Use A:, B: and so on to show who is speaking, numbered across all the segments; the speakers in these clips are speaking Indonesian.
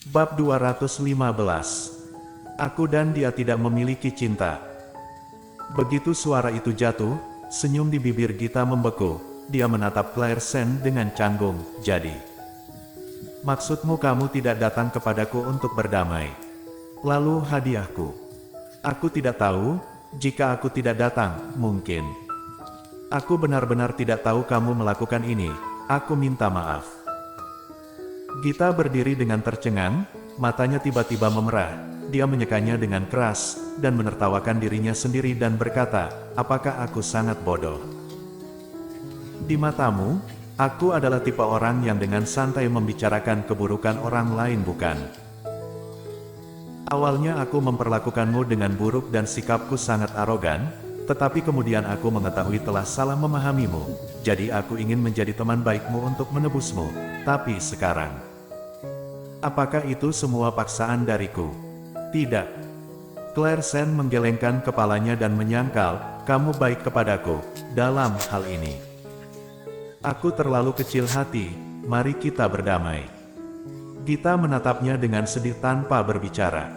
A: Bab 215. Aku dan dia tidak memiliki cinta. Begitu suara itu jatuh, senyum di bibir Gita membeku. Dia menatap Claire Sen dengan canggung. Jadi, maksudmu kamu tidak datang kepadaku untuk berdamai? Lalu hadiahku? Aku tidak tahu. Jika aku tidak datang, mungkin. Aku benar-benar tidak tahu kamu melakukan ini. Aku minta maaf. Gita berdiri dengan tercengang, matanya tiba-tiba memerah. Dia menyekanya dengan keras, dan menertawakan dirinya sendiri dan berkata, apakah aku sangat bodoh? Di matamu, aku adalah tipe orang yang dengan santai membicarakan keburukan orang lain, bukan? Awalnya aku memperlakukanmu dengan buruk dan sikapku sangat arogan, tetapi kemudian aku mengetahui telah salah memahamimu, jadi aku ingin menjadi teman baikmu untuk menebusmu. Tapi sekarang, apakah itu semua paksaan dariku? Tidak. Claire Sen menggelengkan kepalanya dan menyangkal, kamu baik kepadaku, dalam hal ini. Aku terlalu kecil hati, mari kita berdamai. Gita menatapnya dengan sedih tanpa berbicara.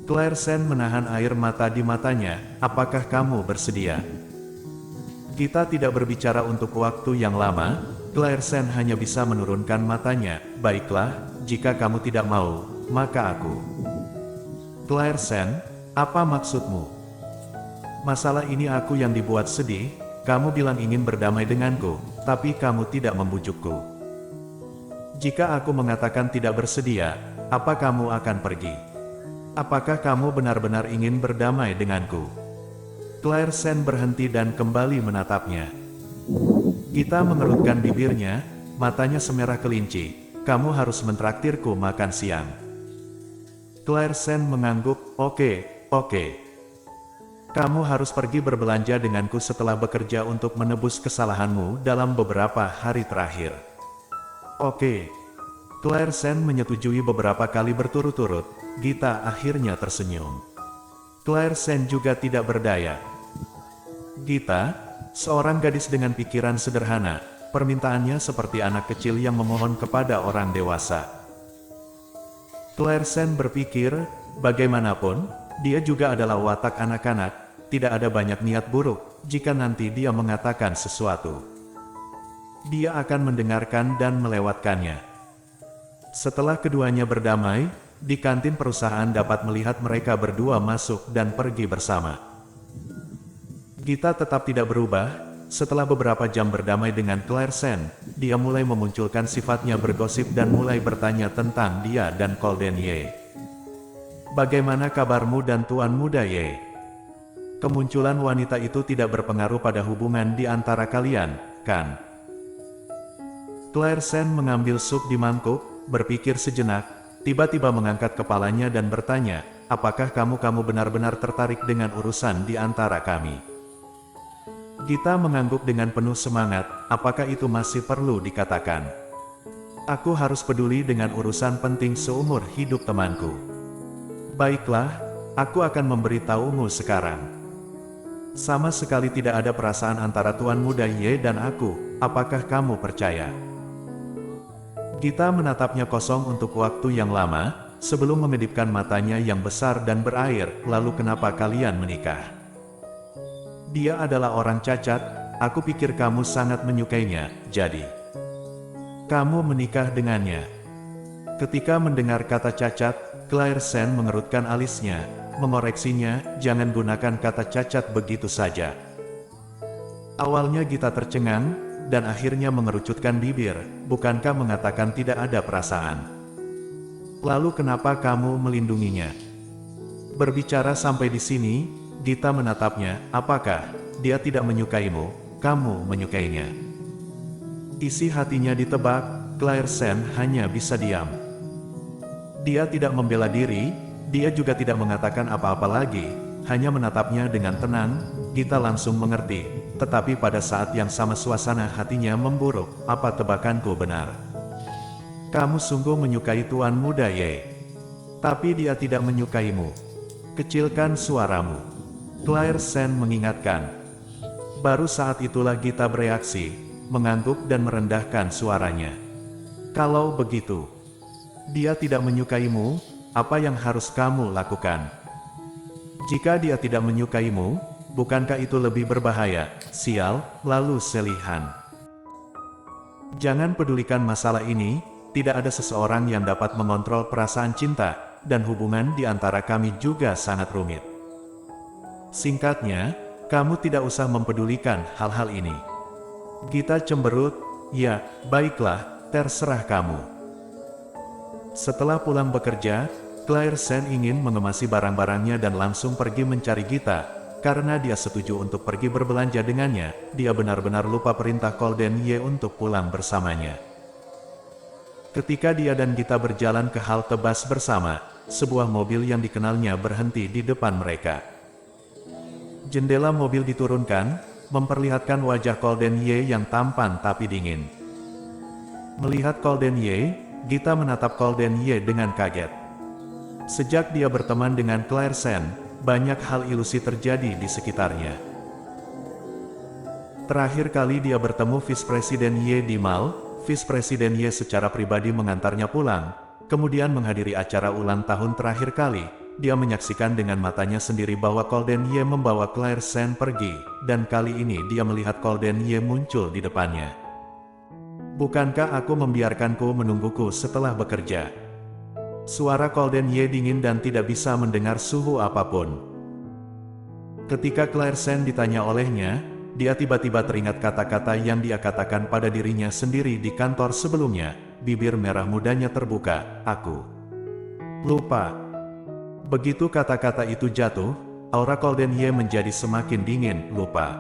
A: Claire Sen menahan air mata di matanya, apakah kamu bersedia? Gita tidak berbicara untuk waktu yang lama. Claire Sen hanya bisa menurunkan matanya, baiklah, jika kamu tidak mau, maka aku. Claire Sen, apa maksudmu? Masalah ini aku yang dibuat sedih. Kamu bilang ingin berdamai denganku, tapi kamu tidak membujukku. Jika aku mengatakan tidak bersedia, apa kamu akan pergi? Apakah kamu benar-benar ingin berdamai denganku? Claire Sen berhenti dan kembali menatapnya. Gita mengerutkan bibirnya, matanya semerah kelinci. Kamu harus mentraktirku makan siang. Claire Sen mengangguk, oke. Kamu harus pergi berbelanja denganku setelah bekerja untuk menebus kesalahanmu dalam beberapa hari terakhir. Oke. Claire Sen menyetujui beberapa kali berturut-turut. Gita akhirnya tersenyum. Claire Sen juga tidak berdaya. Gita, seorang gadis dengan pikiran sederhana, permintaannya seperti anak kecil yang memohon kepada orang dewasa. Claire Sen berpikir, bagaimanapun, dia juga adalah watak anak-anak, tidak ada banyak niat buruk, jika nanti dia mengatakan sesuatu. Dia akan mendengarkan dan melewatkannya. Setelah keduanya berdamai, di kantin perusahaan dapat melihat mereka berdua masuk dan pergi bersama. Gita tetap tidak berubah. Setelah beberapa jam berdamai dengan Claire Sen, dia mulai memunculkan sifatnya bergosip dan mulai bertanya tentang dia dan Golden Ye. Bagaimana kabarmu dan Tuan Muda Ye? Kemunculan wanita itu tidak berpengaruh pada hubungan di antara kalian, kan? Claire Sen mengambil sup di mangkuk, berpikir sejenak, tiba-tiba mengangkat kepalanya dan bertanya, apakah kamu benar-benar tertarik dengan urusan di antara kami? Gita mengangguk dengan penuh semangat, apakah itu masih perlu dikatakan? Aku harus peduli dengan urusan penting seumur hidup temanku. Baiklah, aku akan memberitahumu sekarang. Sama sekali tidak ada perasaan antara Tuan Muda Ye dan aku, apakah kamu percaya? Gita menatapnya kosong untuk waktu yang lama, sebelum memedipkan matanya yang besar dan berair, lalu kenapa kalian menikah? Dia adalah orang cacat, aku pikir kamu sangat menyukainya, jadi kamu menikah dengannya. Ketika mendengar kata cacat, Claire Sen mengerutkan alisnya, mengoreksinya, jangan gunakan kata cacat begitu saja. Awalnya Gita tercengang, dan akhirnya mengerucutkan bibir, bukankah mengatakan tidak ada perasaan? Lalu kenapa kamu melindunginya? Berbicara sampai di sini, Gita menatapnya, apakah dia tidak menyukaimu, kamu menyukainya? Isi hatinya ditebak, Claire Sen hanya bisa diam. Dia tidak membela diri, dia juga tidak mengatakan apa-apa lagi, hanya menatapnya dengan tenang. Gita langsung mengerti, tetapi pada saat yang sama suasana hatinya memburuk, apa tebakanku benar? Kamu sungguh menyukai Tuan Muda Ye. Tapi dia tidak menyukaimu. Kecilkan suaramu. Claire Sen mengingatkan. Baru saat itulah Gita bereaksi, mengangguk dan merendahkan suaranya. Kalau begitu, Dia tidak menyukaimu, apa yang harus kamu lakukan? Jika dia tidak menyukaimu, bukankah itu lebih berbahaya? Sial, lalu Selihan. Jangan pedulikan masalah ini, tidak ada seseorang yang dapat mengontrol perasaan cinta, dan hubungan di antara kami juga sangat rumit. Singkatnya, kamu tidak usah mempedulikan hal-hal ini. Gita cemberut, ya, baiklah, terserah kamu. Setelah pulang bekerja, Claire Sen ingin mengemasi barang-barangnya dan langsung pergi mencari Gita. Karena dia setuju untuk pergi berbelanja dengannya, dia benar-benar lupa perintah Golden Ye untuk pulang bersamanya. Ketika dia dan Gita berjalan ke halte bus bersama, sebuah mobil yang dikenalnya berhenti di depan mereka. Jendela mobil diturunkan, memperlihatkan wajah Golden Ye yang tampan tapi dingin. Melihat Golden Ye, Gita menatap Golden Ye dengan kaget. Sejak dia berteman dengan Claire Sen, banyak hal ilusi terjadi di sekitarnya. Terakhir kali dia bertemu Vice Presiden Ye di mall, Vice Presiden Ye secara pribadi mengantarnya pulang, kemudian menghadiri acara ulang tahun terakhir kali. Dia menyaksikan dengan matanya sendiri bahwa Golden Ye membawa Claire Sen pergi, dan kali ini dia melihat Golden Ye muncul di depannya. Bukankah aku membiarkanku menungguku setelah bekerja? Suara Golden Ye dingin dan tidak bisa mendengar suhu apapun. Ketika Claire Sen ditanya olehnya, dia tiba-tiba teringat kata-kata yang dia katakan pada dirinya sendiri di kantor sebelumnya. Bibir merah mudanya terbuka, aku lupa. Begitu kata-kata itu jatuh, aura Golden Ye menjadi semakin dingin, lupa.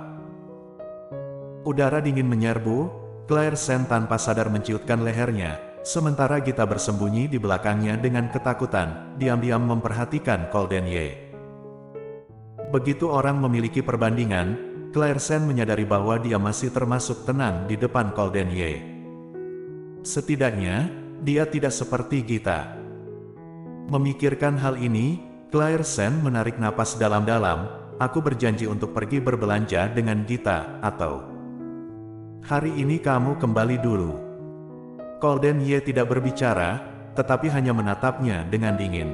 A: Udara dingin menyerbu, Claire Sen tanpa sadar menciutkan lehernya, sementara Gita bersembunyi di belakangnya dengan ketakutan, diam-diam memperhatikan Golden Ye. Begitu orang memiliki perbandingan, Claire Sen menyadari bahwa dia masih termasuk tenang di depan Golden Ye. Setidaknya, dia tidak seperti Gita. Memikirkan hal ini, Claire Sen menarik napas dalam-dalam. Aku berjanji untuk pergi berbelanja dengan Gita, atau hari ini kamu kembali dulu. Golden Ye tidak berbicara, tetapi hanya menatapnya dengan dingin.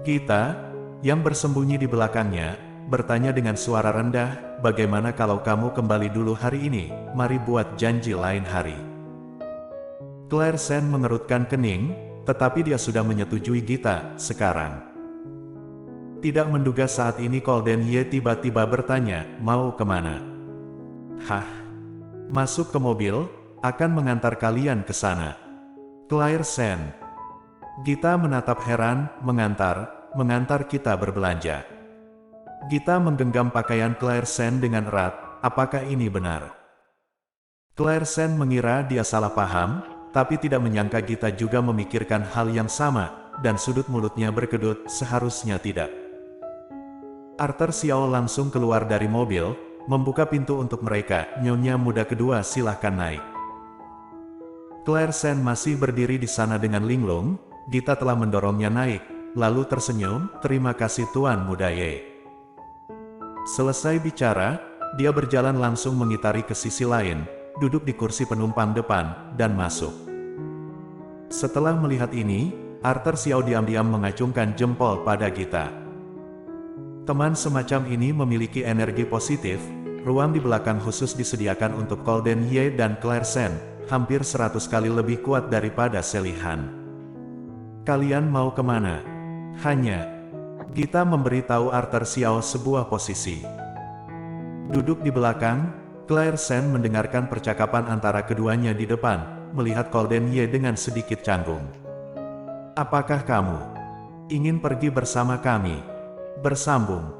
A: Gita, yang bersembunyi di belakangnya, bertanya dengan suara rendah, bagaimana kalau kamu kembali dulu hari ini, mari buat janji lain hari. Claire Sen mengerutkan kening, tetapi dia sudah menyetujui Gita, sekarang. Tidak menduga saat ini Golden Ye tiba-tiba bertanya, mau kemana? Hah? Masuk ke mobil, akan mengantar kalian ke sana. Claire Sen. Gita menatap heran, mengantar kita berbelanja. Gita menggenggam pakaian Claire Sen dengan erat, apakah ini benar? Claire Sen mengira dia salah paham, tapi tidak menyangka Gita juga memikirkan hal yang sama, dan sudut mulutnya berkedut, seharusnya tidak. Arthur Xiao langsung keluar dari mobil, membuka pintu untuk mereka, nyonya muda kedua silahkan naik. Claire Sen masih berdiri di sana dengan linglung, Gita telah mendorongnya naik, lalu tersenyum, terima kasih Tuan Muda Ye. Selesai bicara, dia berjalan langsung mengitari ke sisi lain, duduk di kursi penumpang depan, dan masuk. Setelah melihat ini, Arthur Xiao diam-diam mengacungkan jempol pada Gita. Teman semacam ini memiliki energi positif, ruang di belakang khusus disediakan untuk Golden Ye dan Claire Sen, hampir 100 kali lebih kuat daripada Selihan. Kalian mau kemana? Hanya, Gita memberitahu Arthur Xiao sebuah posisi. Duduk di belakang, Claire Sen mendengarkan percakapan antara keduanya di depan, melihat Golden Ye dengan sedikit canggung. Apakah kamu ingin pergi bersama kami? Bersambung.